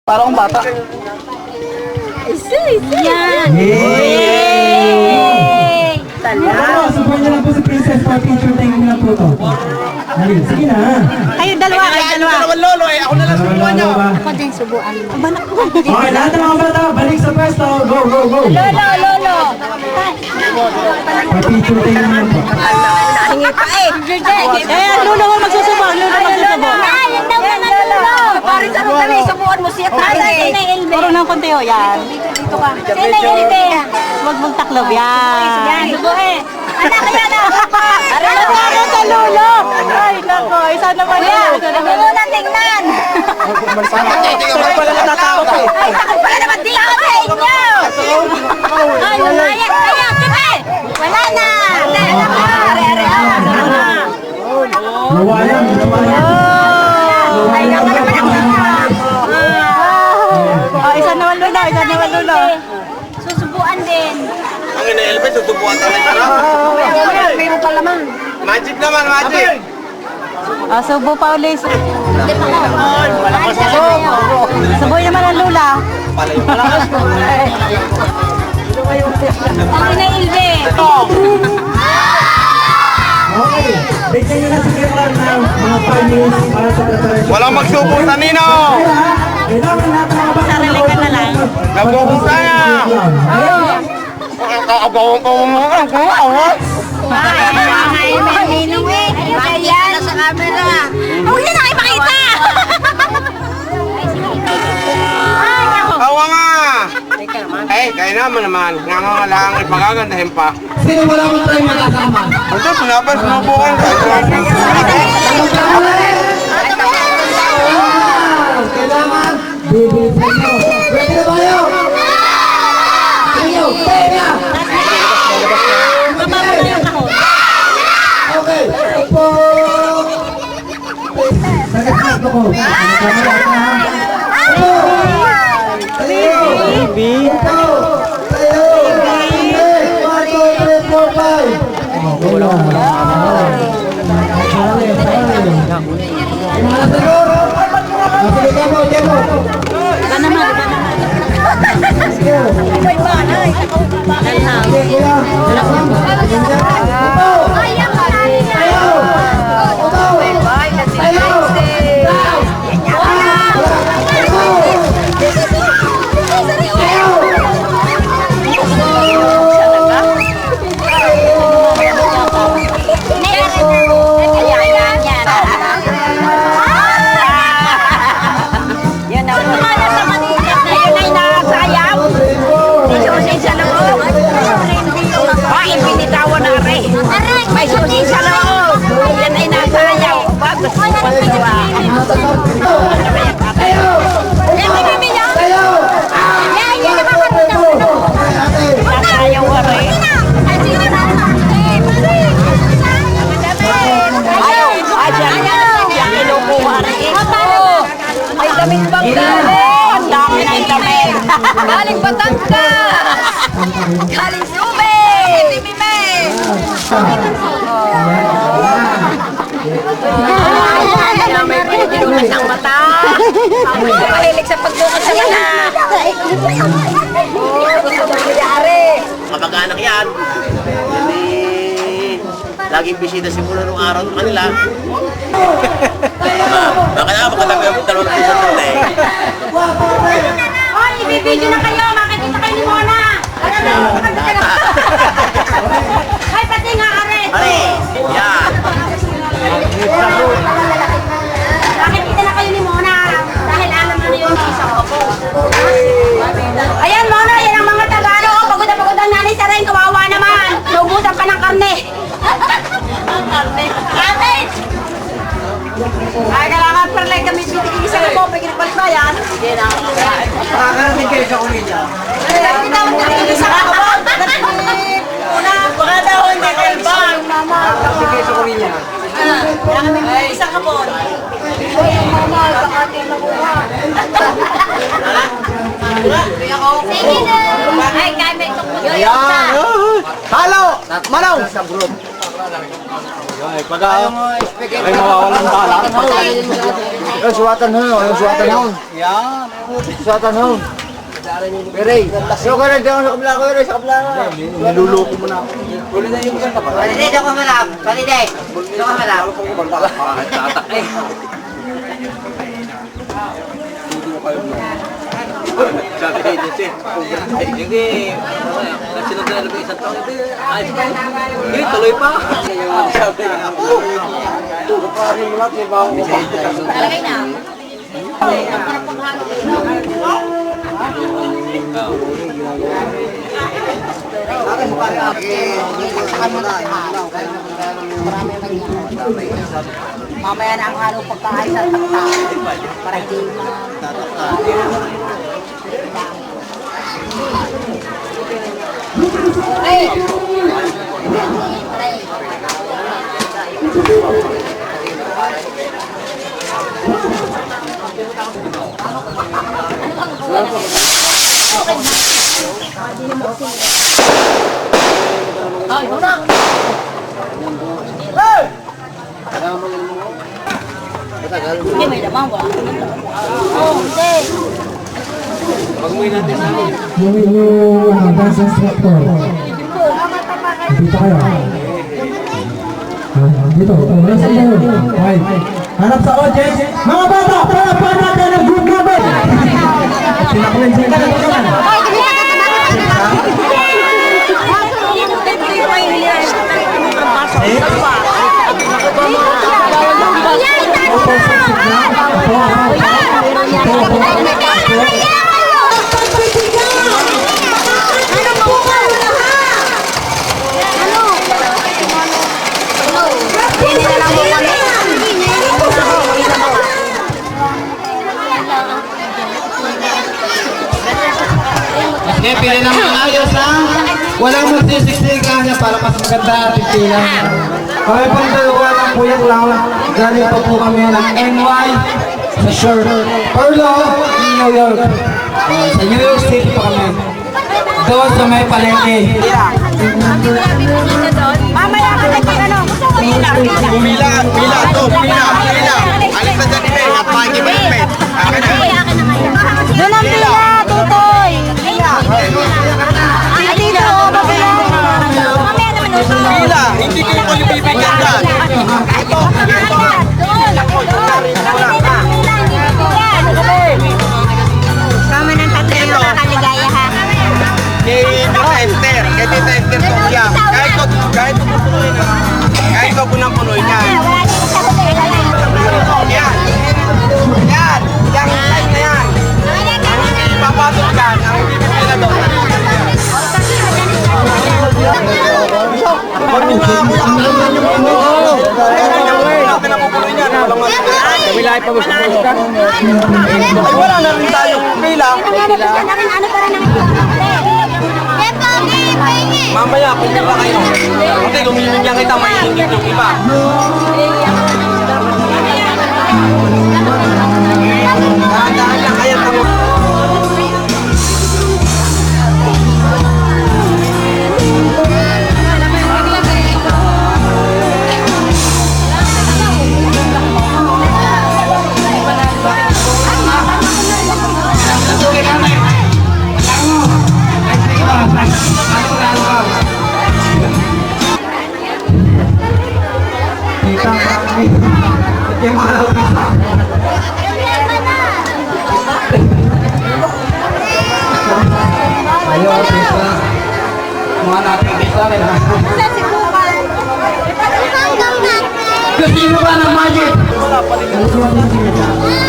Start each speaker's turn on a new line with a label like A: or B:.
A: Para akong bata.
B: Yan!
C: Yay! Tala!
D: Support na lang po si Princess for picture taking na po to. Dali, sige na.
C: Kayo dalawa,
A: Lolo eh. Ako na lang subuan niyo.
B: Ako din subuan mo.
D: Okay, lahat ng mga bata, balik sa pwesto. Go, go, go.
C: Lolo!
D: For picture taking na po.
C: Hingi pa eh!
B: Lulo mo magsusubo. Lulo magsusubo.
C: Yan daw naman Lolo! Parang sa kami, subuan mo siya tayo eh!
B: Puro ng konti o yan.
C: Dito ka. Sino yung Elbe?
B: Huwag mong taklob yan.
C: Yan, subo eh! Anak ka yan ah!
B: Ano sa lulo? Ay, nako. Isa naman yan.
C: Huwag mo na tingnan!
A: Tingnan pala natatakot eh.
C: Ay, takot pala naman di ako sa inyo! Ay, lumayas kaya, kipe! Wala na! Dahil ako! Are-are!
D: Nawayan, nawayan.
C: Ay, naman naman ako!
B: Oh, isa naman lulo. Isa naman lulo.
C: Susubuan din.
A: Ang ina-elbe, tutubuan tayo tara.
C: May mo pala man.
A: Magic naman, magic.
B: Oh, subo pa ulit.
C: Hindi pa ako.
A: Malakas na
B: Subo naman ang lula.
A: Malakas mo.
C: Ang ina-ilbe.
D: Okay, bigyan nyo na si Kemar ng mga 5 minutes para sa preparation.
A: Walang magsubo sa Nino.
D: Kailangan natin mga bata.
B: Sarili ka na lang.
A: Nabubusa na. Kakabawang ko mo. Ang kumawa.
C: Ay, may ninong eh. Ayan. Sa camera. Huwag na nakipakita.
A: Awa nga. Eh, kaya naman. Nangangalangan ipagagandahin pa.
D: Sino wala mong try magkakama?
A: Ito, sinabi, sinubukan ka.
D: Kailangan bibili sa inyo. Ready na ba kayo? Kayo, pega! Okay, upo! Sagat ko. Baby! Tayo! 1, 2, 3, 4, 5! Wala ko wala. Sige, demo.
B: Iba naman.
C: May banay.
D: Sige, kuya.
C: Ayan pa natin yan. Bye, that's may susi sa loob. Yan ay nasayaw. Yan, may bibigyan. Yan, yan naman karunang. Nasayaw ka rin. Ay, yan kinukuha rin. May damit bang galing? Ang dami na yung damit. Galing Batangas. Galing Sube. Timime. Ay, may pinigilunan ng mata. Mahilig sa pagbukas sa mata. Gusto mo nangyari.
A: Kapag-anak yan. Laging bisita simula nung araw ng kanila. Baka na, baka lang yung dalawang puso doon eh.
C: Hoy, ibibidyo na kayo. Makikita kayo ni Mona. Ay, pati nga, Are.
A: Are, yan.
C: Makikita na kayo ni Mona. Dahil alam na yung isang ako. Ayan, Mona. Yan ang mga Tagano. Pagod na pagod ang nanay sa rin. Kawawa naman. Naubusan pa ng karne. Karne. Ay, kailangan pala kami isang po. Pag nagpalit ba yan? Hindi na ako kakain.
A: Makakarating kayo sa kumilya.
C: Ay, tawag na rin sa kakabot. Una.
A: Baka daw hindi kayo ba?
D: Kasi kayo sa kumilya.
C: Ay, isang kapon. Ay, mama, baka di makuha. Sige na. Ay, kaya may tukod.
A: Ayan! Halo! Manaw! Sa group. Ay, pag ay mawawalan bala.
D: Yung suwatan ho. Yung suwatan ho.
A: Yan.
D: Suwatan ho. Pere. So ka rin sa kabila ko rin. Sa kabila ko. Niluluko mo na ako.
E: Palide, doon ka malap. Palide, doon ka malap.
A: Tatak eh. Sabi ni Jesse. Hindi. Nagsunod na lang isang taon. Ayos pa. Hindi, tuloy pa. Sabi niya. Tukaparin mo lang.
C: Talagay na. Mamaya na ang halo pagkain sa takta. Para hindi Hey! Ay, una! Hindi, may lamang ba? Oo, hindi.
D: Yung dance instructor. Dito kayo. Dito. Nasa iyo. Okay. Harap sa audience. Mga bata, para natin ang group number. Sinakunin sila na naman. Okay, pili ng mga ayos ha. Walang magsisiksikan niya para mas maganda at pila. Kami pong dalawa ng puyang lang. Galing pa po kami ng NY sa Shore Perlo, New York. Sa New York City pa kami. Doon sa may palengke.
C: Mamaya ka na ano? Pila.
A: Pila. Alis na dyan ni at pagi ba yung pet? Akin na.
C: Doon ang pila, tutoy. Ay, dito, babala. Mamaya naman uso.
A: Pila, hindi kayo ko yung bibigyan dyan. Ito.
C: Kama ng tatlo yung nakakaligaya ha.
A: Kay Tita Esther. Kay Tita Esther Sofia. Kahit ko punang-punoy niya.
C: Wala dito sa hotel.
A: Yan. Yung line na yan. Ang hindi papasok dyan, ang bibigyan na doon. Ay, wala na rin tayong pila. Mamaya, pila ba kayo? Hindi, lumilingyan kita, maiinggit yung iba. Dahan-dahan lang kaya tamo.
D: Ayo, kita. Mga natin kita rin ha. Gusto nyo ba ng magic?
A: Wala pa rin.